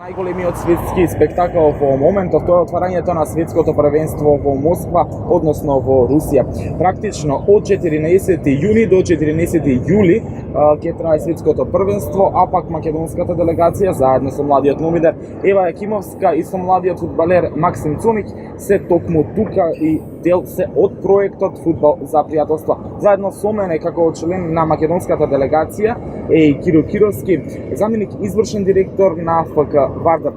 Најголемиот светски спектакл во моментов тоа е отварањето на светското првенство во Москва, односно во Русија. Практично од 14 јуни до 14 јули ќе трае светското првенство, а пак македонската делегација заедно со младиот номинар Ева Јакимовска и со младиот фудбалер Максим Цонич се токму тука и дел се од проектот Фудбал за пријателство. Заедно со мене како член на македонската делегација е и Кирил Кировски, заменик извршен директор на ФК Вардар.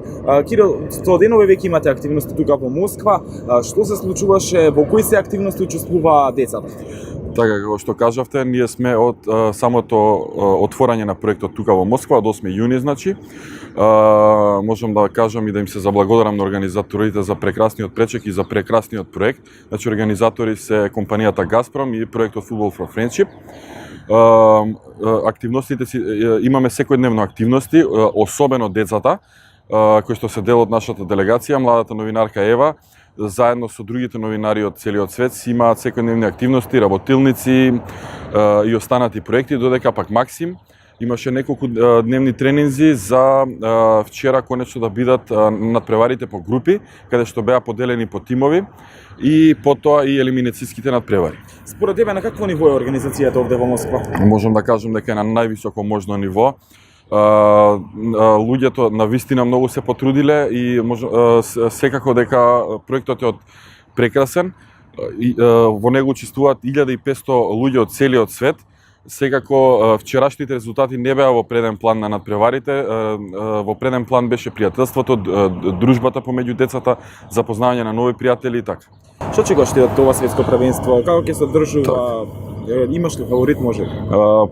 Кирил, 100 денови веќе имате активности тука во Москва. Што се случуваше, во кои се активности учествува децата? Така, како што кажавте, ние сме од самото отворање на проектот тука во Москва, од 8 јуни, значи. Можам да кажам и да им се заблагодарам на организаторите за прекрасниот пречек и за прекрасниот проект. Значи, организатори се компанијата Газпром и проектот Football for Friendship. Активностите си, имаме секојдневно активности, особено децата, кои што се дел од нашата делегација, младата новинарка Ева, заедно со другите новинари од целиот свет си имаат секојдневни активности, работилници и останати проекти, додека пак Максим имаше неколку дневни тренинзи за вчера конечно да бидат надпреварите по групи, каде што беа поделени по тимови и потоа и елиминацијските надпревари. Според тебе на какво ниво е организацијата овде во Москва? Можам да кажам дека е на највисоко можно ниво. Луѓето навистина многу се потрудиле и секако дека проектот е прекрасен. Во него учествуваат 1500 луѓе од целиот свет. Секако вчерашните резултати не беа во преден план на надпреварите. Во преден план беше пријателството, дружбата помеѓу децата, запознавање на нови пријатели и така. Што чекаш ти од ова светско првенство? Како ќе се одржува? Имаш ли фаворит, може?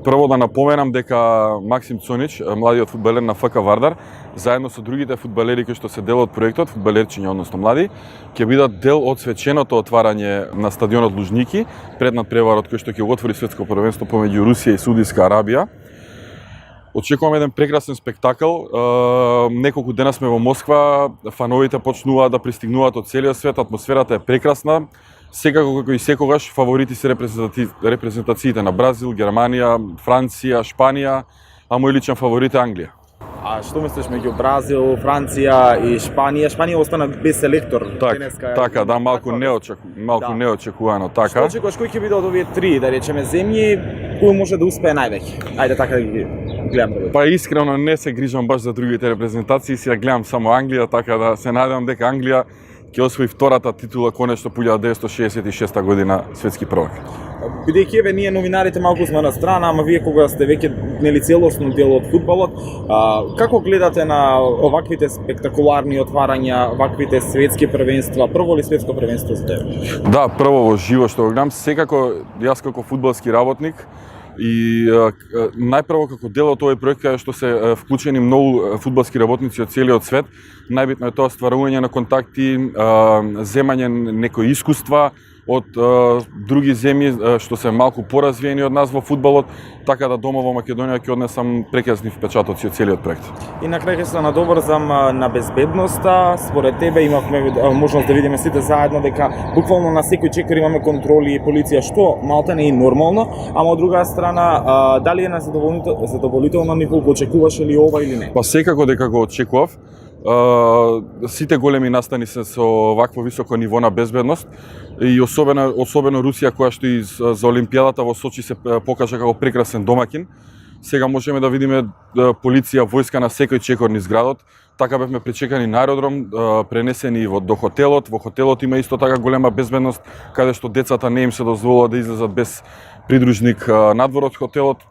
Прво да напоменам дека Максим Цонич, младиот фудбалер на ФК Вардар, заедно со другите фудбалери кои што се дел од проектот, фудбалерчиња, односно млади, ќе бидат дел од свеченото отварање на стадионот Лужники, пред надпреварот кој што ќе го отвори светско првенство помеѓу Русија и Саудиска Арабија. Очекуваме еден прекрасен спектакл. Неколку дена сме во Москва, фановите почнуваат да пристигнуваат од целиот свет, атмосферата е прекрасна. Секако како и секогаш фаворити се репрезентациите на Бразил, Германија, Франција, Шпанија, а мој личен фаворит е Англија. А што мислиш меѓу Бразил, Франција и Шпанија? Шпанија остана без селектор. Така, да, малку неочекувано, така. Што очекуваш, кој ќе биде од овие три, да речеме, земји, кој може да успее највеќе? Ајде така да ги гледам. Па искрено не се грижам баш за другите репрезентации, си ја гледам само Англија, така да се надевам дека Англија ќе освои втората титула конечно по 1966 година светски првак. Бидејќи еве ние новинарите малку сме на страна, ама вие кога сте веќе целосно дел од фудбалот, како гледате на оваквите спектакуларни отварања, оваквите светски првенства? Прво ли светско првенство за тебе? Да, прво во живо што го гледам, секако јас како фудбалски работник и најпрво како дел од овој проект каде што се вклучени многу фудбалски работници од целиот свет, најбитно е тоа стварување на контакти, земање некои искуства од други земји што се малку поразвиени од нас во фудбалот, така да дома во Македонија ќе однесам прекрасни впечатоци од целиот проект. И на крај ќе се надоврзам на безбедноста. Според тебе имавме можност да видиме сите заедно дека буквално на секој чекор имаме контроли и полиција, што малте не е нормално, ама од друга страна дали е на задоволително ниво, го очекуваше ли ова или не? Па секако дека го очекував. Сите големи настани се со вакво високо ниво на безбедност и особено Русија која што и за Олимпијадата во Сочи се покажа како прекрасен домакин. Сега можеме да видиме полиција, војска на секој чекор низ градот. Така бевме пречекани на аеродром, пренесени до хотелот. Во хотелот има исто така голема безбедност, каде што децата не им се дозволува да излезат без придружник надвор од хотелот.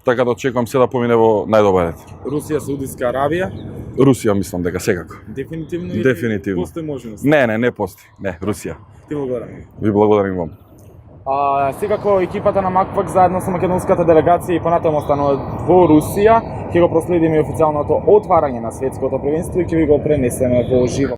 Така да очекувам се да помине во најдобар ред. Русија, Саудиска Арабија? Русија мислам дека секако. Дефинитивно или Дефинитивно. Постои можност? Не постои. Не, Русија. Ти благодарам. Ви благодарам вам. Секако екипата на МакФак заедно со македонската делегација и понатаму останува во Русија. Ќе го проследиме официјалното отварање на светското првенство и ќе ви го пренесеме во живо.